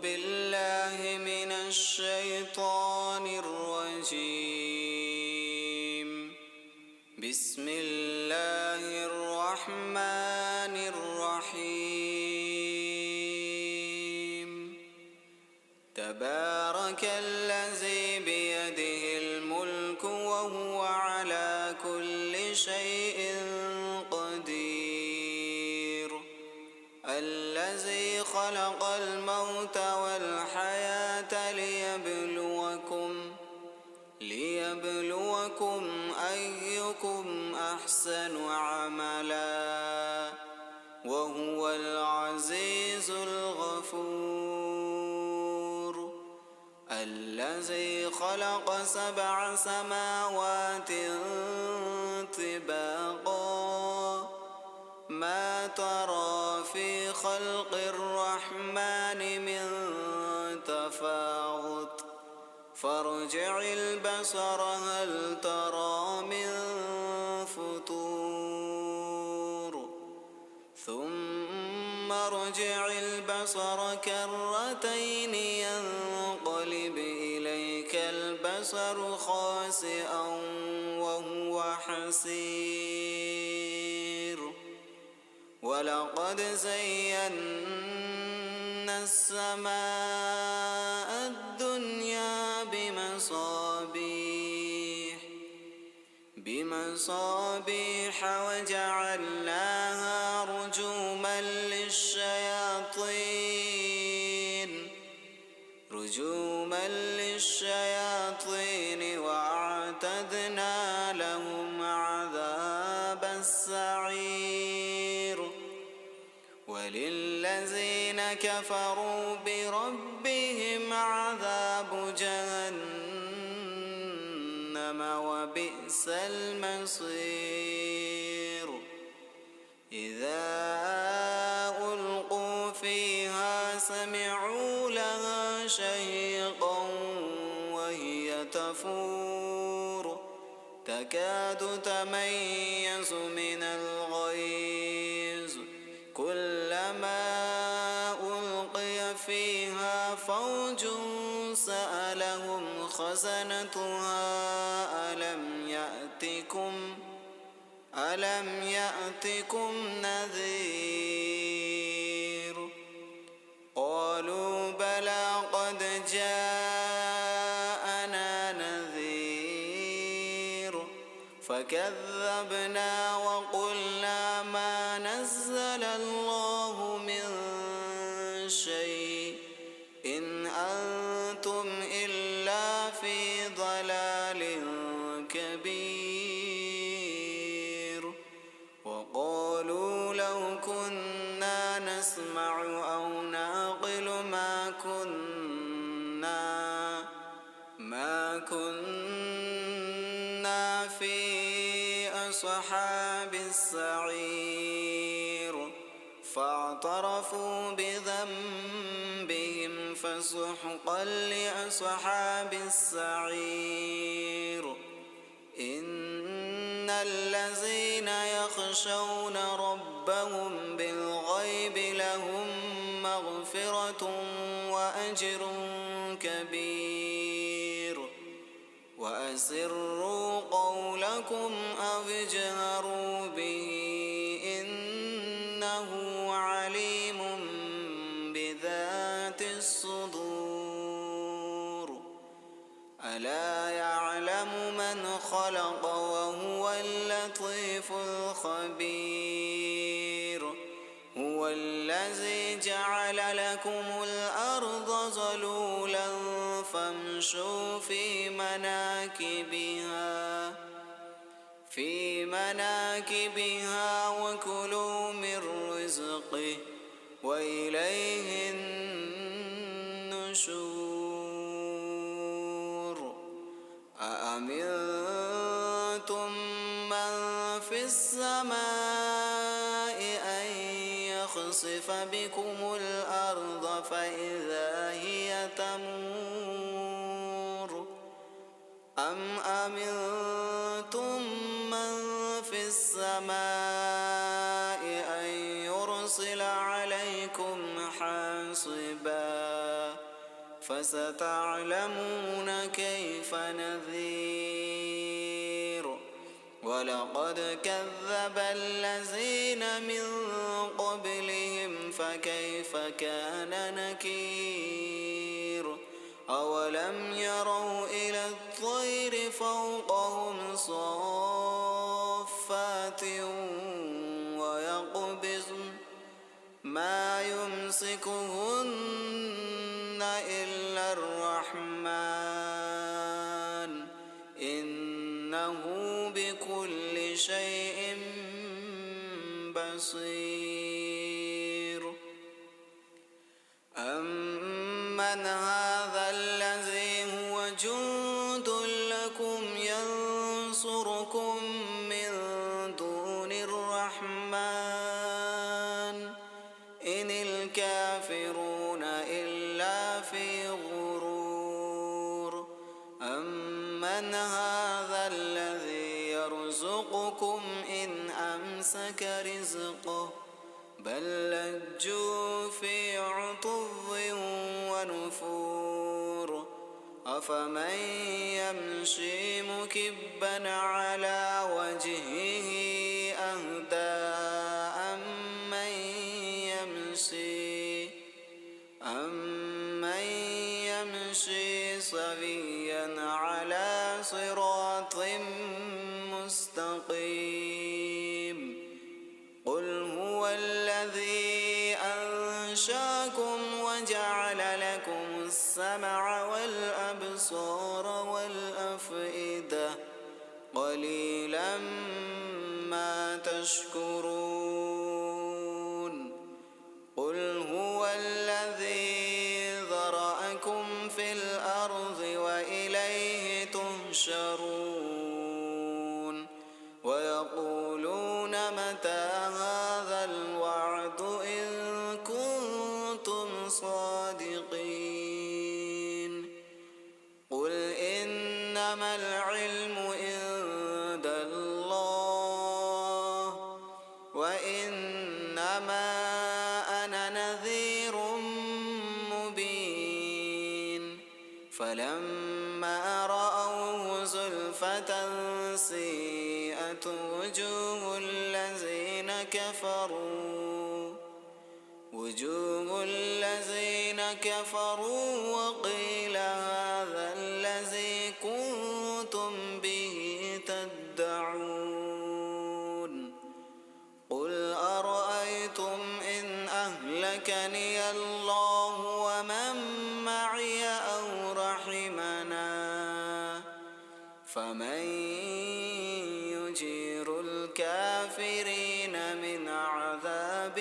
بالله من الشيطان الرجيم. بسم الله الرحمن الرحيم. تبارك الذي بيده الملك وهو على كل شيء قدير. الذي خلق الموت والحياة ليبلوكم أيكم أحسن عملا وهو العزيز الغفور. الذي خلق 7 سماوات طباقا ما ترى في خلق الرحمن من تفاوت فارجع البصر هل ترى من فطور ثم ارجع البصر كرتين ينقلب إليك البصر خاسئا وهو حسير. ولقد زينا السماء الدنيا بمصابيح وجعلناها رجوما للشياطين وأعتدنا لهم عذاب السعير. وللذين كفروا بربهم عذاب جهنم وبئس المصير. إذا ألقوا فيها سمعوا لها شهيقا وهي تفور تكاد تميز من الغيظ كلما ألقي فيها فوج سألهم خزنتها ألم يأتكم نذير. قالوا بلى قد جاءنا نذير فكذبنا وقلنا ما نزل الله من شيء إن أنتم إلا في ضلال كبير. وقالوا لو كنا نسمع أو نعقل ما كنا في أصحاب السعير. فاعترفوا بذنبهم فسحقا لأصحاب السعير. إن الذين يخشون ربهم بالغيب لهم مغفرة وأجر كبير. وأسروا قولكم أو اجهروا به إنه عليم بذات الصدور. ألا يعلم من خلق وهو اللطيف الخبير. هو الذي جعل لكم الأرض ذلولا فامشوا في مناكبها وكلوا من رزقه وإليه النشور. أأمنتم من في السماء أن يخسف بكم الأرض فإذا هي تمور أم أمنتم من في السماء أن يرسل عليكم حاصبا فستعلمون كيف نذير ولقد كذب الذين من قبلهم فكيف كان نكير أولم يروا إلى الطير فوقهم صافات ويقبضن ما يمسكهن إلا الرحمن إنه بكل شيء بصير أمن هذا الذي هو جند لكم ينصركم من دون الرحمن إن الكافرون إلا في غرور أمن هذا الذي يرزقكم إن أمسك رزقه بل لجوا في عتو ونفور أفمن يمشي مكبا على وجهه أهدى أمن يمشي سويا على صراط مستقيم قل هو الذي أنشاكم وجعل لكم السمع والأبصار والأفئدة قليلا ما تشكرون قل هو الذي ذرأكم في الأرض وإليه تحشرون ويقولون متى هذا الوعد إن كنتم صادقين قل إنما العلم عند الله وإنما أنا نذير مبين فلما رأوه زلفة سيئت وجوه الذين كفروا وقيل هذا الذي كنتم به تدعون قل أرأيتم إن أهلكني الله ومن معي أو رحمنا فمن يجير الكافرين من عذاب